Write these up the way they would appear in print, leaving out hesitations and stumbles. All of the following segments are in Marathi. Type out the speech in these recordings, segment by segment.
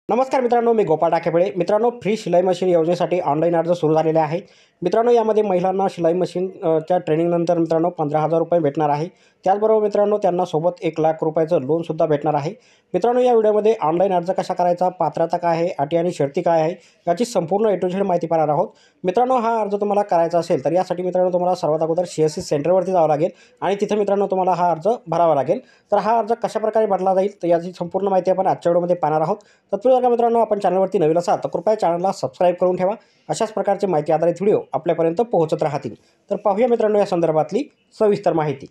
नमस्कार मित्रांनो, मी गोपाळ टाकेबळे. मित्रांनो, फ्री शिलाई मशीन योजनेसाठी ऑनलाईन अर्ज सुरू झालेले आहे. मित्रांनो, यामध्ये महिलांना शिलाई मशीन च्या ट्रेनिंगनंतर मित्रांनो 15,000 रुपये भेटणार आहे. त्याचबरोबर मित्रांनो त्यांना सोबत 1,00,000 रुपयाचं लोनसुद्धा भेटणार आहे. मित्रांनो, या व्हिडिओमध्ये ऑनलाईन अर्ज कसा करायचा, पात्रता काय आहे, अटी आणि शर्ती काय आहे, याची संपूर्ण ए टू झेड माहिती पाहणार आहोत. मित्रांनो, हा अर्ज तुम्हाला करायचा असेल तर यासाठी मित्रांनो तुम्हाला सर्वात अगोदर CSC सेंटरवरती जावं लागेल आणि तिथे मित्रांनो तुम्हाला हा अर्ज भरावा लागेल. तर हा अर्ज कशाप्रकारे भरला जाईल तर याची संपूर्ण माहिती आपण आजच्या व्हिडिओमध्ये पाहणार आहोत. तत्पूर्वी जर का मित्रांनो आपण चॅनलवरती नवीन असाल तर कृपया चॅनलला सबस्क्राईब करून ठेवा. अशाच प्रकारचे माहिती आधारित व्हिडिओ आपल्यापर्यंत पोहोचत राहतील. तर पाहूया मित्रांनो या संदर्भातली सविस्तर माहिती.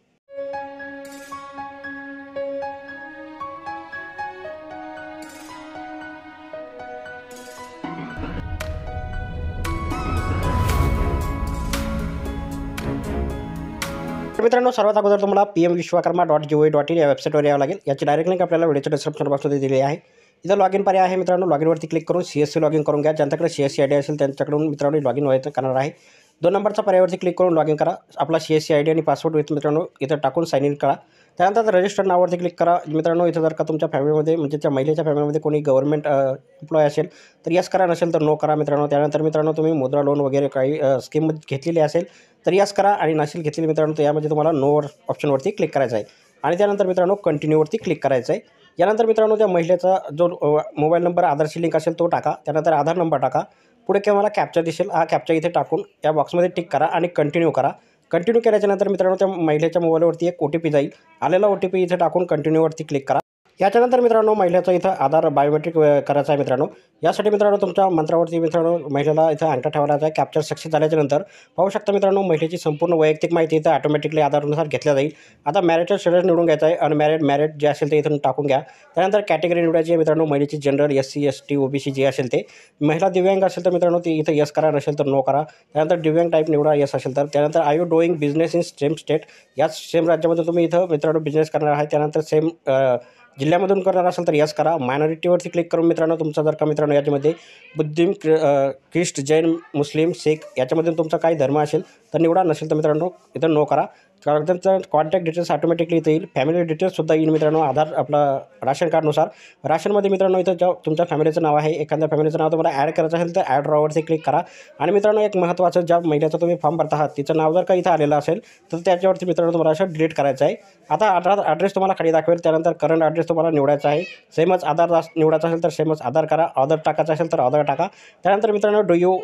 तर मित्रांनो, सर्वात अगोदर तुम्हाला pmvishwakarma.gov.in या वेबसाईटवर यावं लागेल. याची डायरेक्ट लिंक आपल्याला व्हिडिओच्या डिस्क्रिप्शन बॉक्समध्ये दिली आहे. इथं लॉगिन पर्याय आहे मित्रांनो. लॉगिनवरती क्लिक करून CSC लॉगिन करून घ्या. ज्यांच्याकडे CSC ID असेल त्यांच्याकडून मित्रांनो लॉगिन व्हायचं करणार आहे. 2 नंबरचा पर्यायावरती क्लिक करून लॉगिन करा. आपला CSC ID आणि पासवर्ड मित्रांनो इथं टाकून साइन इन करा. त्यानंतर रजिस्टर नावावरती क्लिक करा. मित्रांनो, इथं जर का तुमच्या फॅमिलीमध्ये म्हणजे त्या महिलेच्या फॅमिलीमध्ये कोणी गव्हर्नमेंट एम्प्लॉय असेल तर यस करा, नसेल तर नो करा मित्रांनो. त्यानंतर मित्रांनो तुम्ही मुद्रा लोन वगैरे काही स्कीममध्ये घेतलेली असेल तर यस करा आणि नसेल घेतलेली मित्रांनो तर यामध्ये तुम्हाला नो ऑप्शनवरती क्लिक करायचं आहे आणि त्यानंतर मित्रांनो कंटिन्यूवरती क्लिक करायचं आहे. यानंतर मित्रांनो त्या महिलेचा जो मोबाईल नंबर आधारशी लिंक असेल तो टाका. त्यानंतर आधार नंबर टाका. पुढे तुम्हाला कॅप्चा दिसेल, हा कॅप्चा इथे टाकून या बॉक्समध्ये टिक करा आणि कंटिन्यू करा. कंटिन्यू केल्याच्यानंतर मित्रांनो त्या महिलेच्या मोबाईलवरती एक OTP जाईल. आलेला OTP इथे टाकून कंटिन्यूवरती क्लिक करा. याच्यानंतर मित्रांनो महिलेचं इथं आधार बायोमेट्रिक करायचं आहे मित्रांनो. यासाठी मित्रांनो तुमच्या मंत्रावरती मित्रांनो महिलेला इथं अंगठा ठेवायचा आहे. कॅप्चर सक्सेस झाल्याच्यानंतर पाहू शकता मित्रांनो महिलेची संपूर्ण वैयक्तिक माहिती इथं ऑटोमॅटिकली आधारानुसार घेतल्या जाईल. आता मॅरेजचं स्टेटस निवडून घ्यायचं आहे. अनमॅरिड जे असेल ते इथून टाकून घ्या. त्यानंतर कॅटेगरी निवडायची आहे मित्रांनो. महिलेची जनरल, SC ST OBC जे असेल ते. महिला दिव्यांग असेल तर मित्रांनो ती इथं यस करा, नसेल तर नो करा. त्यानंतर दिव्यांग टाईप निवडा, यस असेल तर. त्यानंतर are you doing business in same state, याच सेम राज्यामध्ये तुम्ही इथं मित्रांनो बिझनेस करणार आहे. त्यानंतर सेम जिल्ह्यामधून करणार असेल तर यस करा. मायनॉरिटीवरती क्लिक करून मित्रांनो तुमचा जर का मित्रांनो याच्यामध्ये बुद्धिम, ख्रिस्ट, जैन, मुस्लिम, शीख याच्यामधून तुमचा काही धर्म असेल तर निवडा, नसेल तर मित्रांनो इथं नो करा. त्यांचं कॉन्टॅक्ट डिटेल्स ऑटोमॅटिकली इथं येईल. फॅमिली डिटेल्ससुद्धा येईल मित्रांनो. आधार आपला राशन कार्डनुसार. राशनमध्ये मित्रांनो इथं ज्या तुमच्या फॅमिलीचं नाव आहे, एखाद्या फॅमिलीचं नाव तुम्हाला ॲड करायचं असेल तर ॲड रॉवरती क्लिक करा. आणि मित्रांनो एक महत्त्वाचं, ज्या महिन्याचा तुम्ही फॉर्म भरता आहात तिचं नाव जर का इथं आलेलं असेल तर त्याच्यावरती मित्रांनो तुम्हाला असं डिलीट करायचं आहे. आता आधार ॲड्रेस तुम्हाला खाली दाखवेल. त्यानंतर करंट ॲड्रेस तुम्हाला निवडायचा आहे. सेमच आधार निवडायचा असेल तर सेमच आधार करा. आधार टाकायचं असेल तर आधार टाका. त्यानंतर मित्रांनो डू यू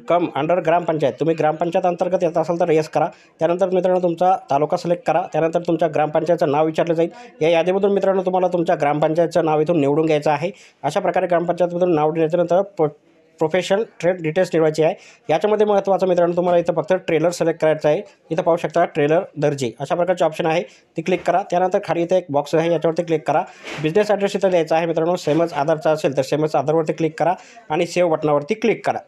कम अंडर ग्रामपंचायत, तुम्ही ग्रामपंचायत अंतर्गत येत असाल तर येस करा. त्यानंतर मित्रांनो तुमचा तालुका सिलेक्ट करा. त्यानंतर तुमच्या ग्रामपंचायतचं नाव विचारलं जाईल. या यादीमधून मित्रांनो तुम्हाला तुमच्या ग्रामपंचायतचं नाव इथून निवडून घ्यायचं आहे. अशा प्रकारे ग्रामपंचायतमधून नाव दिल्याच्यानंतर प्रोफेशन ट्रेड डिटेल्स निवडायची आहे. याच्यामध्ये महत्त्वाचं मित्रांनो तुम्हाला इथं फक्त ट्रेलर सिलेक्ट करायचं आहे. इथं पाहू शकता ट्रेलर दर्जी अशा प्रकारचे ऑप्शन आहे, ती क्लिक करा. त्यानंतर खाली इथे एक बॉक्स आहे, याच्यावरती क्लिक करा. बिझनेस ॲड्रेस इथं द्यायचा आहे मित्रांनो. सेमच आधारचा असेल तर सेमच आधारवरती क्लिक करा आणि सेव्ह बटनावरती क्लिक करा.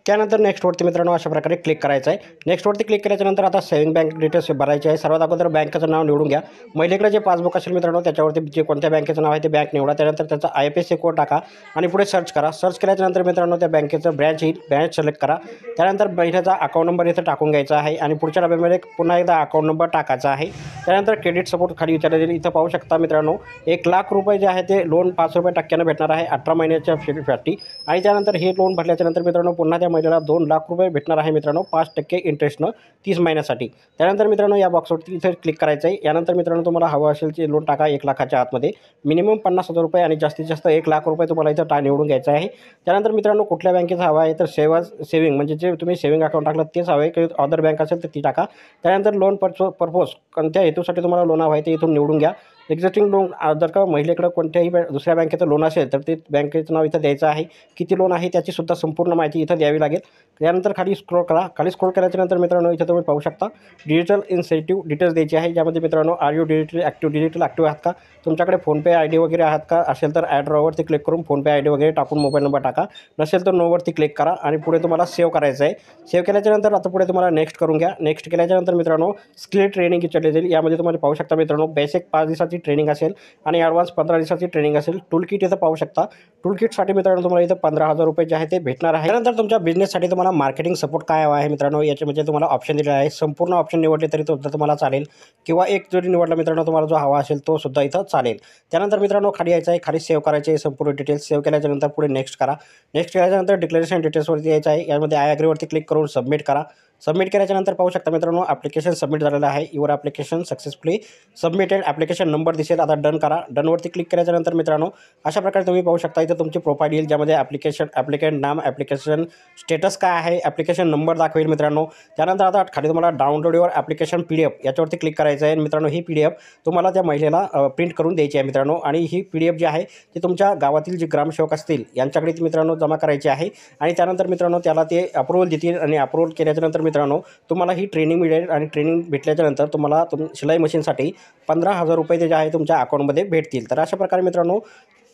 त्यानंतर नेक्स्टवरती मित्रांनो अशा प्रकारे क्लिक करायचं आहे. नेक्स्टवरती क्लिक केल्याच्यानंतर आता सेविंग बँक डिटेल्स भरायचे आहे. सर्वात अगोदर बँकेचं नाव निवडून घ्या. महिलेकडे जे पासबुक असेल मित्रांनो त्याच्यावरती जे कोणत्या बँकेचं नाव आहे ते बँक निवडा. त्यानंतर त्याचा IFSC कोड टाका आणि पुढे सर्च करा. सर्च केल्याच्यानंतर मित्रांनो त्या बँकेचं ब्रँच येईल, ब्रँच सिलेक्ट करा. त्यानंतर महिलेचा अकाउंट नंबर इथं टाकून घ्यायचा आहे आणि पुढच्या डब्यामध्ये पुन्हा एकदा अकाउंट नंबर टाकायचा आहे. त्यानंतर क्रेडिट सपोर्ट खाली विचारलं जाईल. इथं पाहू शकता मित्रांनो 1,00,000 रुपये जे आहे ते लोन 5% टक्क्यानं भेटणार आहे 18 महिन्याच्या पिरियडसाठी. आणि त्यानंतर हे लोन भरल्याच्यानंतर मित्रांनो पुन्हा त्या महिलेला 2,00,000 रुपये भेटणार आहे मित्रांनो 5% इंटरेस्टनं 30 महिन्यासाठी. त्यानंतर मित्रांनो या बॉक्सवरती इथे क्लिक करायचं आहे. यानंतर मित्रांनो तुम्हाला हवं असेल ते लोन टाका 1,00,000च्या आतमध्ये. मिनिमम 50,000 रुपये आणि जास्तीत जास्त 1,00,000 रुपये तुम्हाला इथं निवडून घ्यायचं आहे. त्यानंतर मित्रांनो कुठल्या बँकेचं हवं आहे तर सेविंग म्हणजे जे तुम्ही सेविंग अकाउंट टाकलं तेच हवं आहे. की अदर बँक असेल तर ती टाका. त्यानंतर लोन पर्पोज कोणत्या हेतूसाठी तुम्हाला लोन हवं आहे ते इथून निवडून घ्या. एक्झिस्टिंग लोन जर का महिलेकडं कोणत्याही दुसऱ्या बँकेचं लोन असेल तर ते बँकेचं नाव इथं द्यायचं आहे. किती लोन आहे त्याचीसुद्धा संपूर्ण माहिती इथं द्यावी लागेल. त्यानंतर खाली स्क्रोल करा. खाली स्क्रोल केल्याच्यानंतर मित्रांनो इथं तुम्ही पाहू शकता डिजिटल इन्सेंटिव्ह डिटेल्स द्यायची आहे. ज्यामध्ये मित्रांनो आर यू डिजिटल ॲक्टिव्ह आहात का, तुमच्याकडे फोनपे ID वगैरे आहात का, असेल तर ॲड रॉवरती क्लिक करून फोनपे ID वगैरे टाकून मोबाईल नंबर टाका. नसेल तर नोवरती क्लिक करा आणि पुढे तुम्हाला सेव्ह करायचं आहे. सेव्ह केल्याच्यानंतर आता पुढे तुम्हाला नेक्स्ट करून घ्या. नेक्स्ट केल्याच्यानंतर मित्रांनो स्किल ट्रेनिंग विचारली जाईल. यामध्ये तुम्हाला पाहू शकता मित्रांनो बेसिक 5 दिवसाची ट्रेनिंग असेल आणि ॲडव्हान्स 15 दिवसाची ट्रेनिंग असेल. टूल किट इथं पाहू शकता. टूल किटसाठी मित्रांनो तुम्हाला इथं 15,000 रुपये जे आहे ते भेटणार आहे. त्यानंतर तुमच्या बिझनेससाठी तुम्हाला मार्केटिंग सपोर्ट काय हवा आहे मित्रांनो, याच्यामध्ये तुम्हाला ऑप्शन दिलेला आहे. संपूर्ण ऑप्शन निवडले तरी सुद्धा तुम्हाला चालेल किंवा एक जरी निवडला मित्रांनो तुम्हाला जो हवा असेल तो सुद्धा इथं चालेल. त्यानंतर मित्रांनो खाली यायचं आहे, खाली सेव्ह करायचे आहे संपूर्ण डिटेल्स. सेव्ह केल्याच्यानंतर पुढे नेक्स्ट करा. नेक्स्ट केल्याच्यानंतर डिक्लेरेशन डिटेल्सवरती यायचं आहे. यामध्ये आय ॲग्रीवरती क्लिक करून सबमिट करा. सबमिट केल्याच्यानंतर पाहू शकता मित्रांनो ॲप्लिकेशन सबमिट झालेलं आहे. Your application successfully submitted. Application number दिसेल. आता डन करा. डनवरती क्लिक केल्याच्यानंतर मित्रांनो अशा प्रकारे तुम्ही पाहू शकता इथं तुमची प्रोफाईल येईल, ज्यामध्ये ॲप्लिकंट नाम, ॲप्लिकेशन स्टेटस काय आहे, ॲप्लिकेशन नंबर दाखवेल मित्रांनो. त्यानंतर आता खाली तुम्हाला डाउनलोड युअर ॲप्लिकेशन PDF याच्यावरती क्लिक करायचं आहे. मित्रांनो ही PDF तुम्हाला त्या महिलेला प्रिंट करून द्यायची आहे मित्रांनो. आणि ही PDF जी आहे ती तुमच्या गावातील जे ग्रामसेवक असतील यांच्याकडे ती मित्रांनो जमा करायची आहे. आणि त्यानंतर मित्रांनो त्याला ते अप्रूव्हल देतील आणि अप्रूव्हल केल्याच्यानंतर मित्रांनो तुम्हाला ही ट्रेनिंग मिळेल. आणि ट्रेनिंग भेटल्याच्यानंतर तुम्हाला शिलाई मशीनसाठी 15,000 रुपये जे आहे तुमच्या अकाउंटमध्ये भेटतील. तर अशा प्रकारे मित्रांनो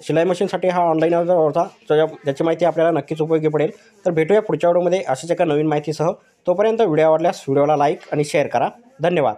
शिलाई मशीनसाठी हा ऑनलाईन अर्ज होता, ज्याची माहिती आपल्याला नक्कीच उपयोगी पडेल. तर भेटूया पुढच्या व्हिडिओमध्ये अशाच एका नवीन माहितीसह. तोपर्यंत व्हिडिओ आवडल्यास व्हिडिओला लाईक आणि शेअर करा. धन्यवाद.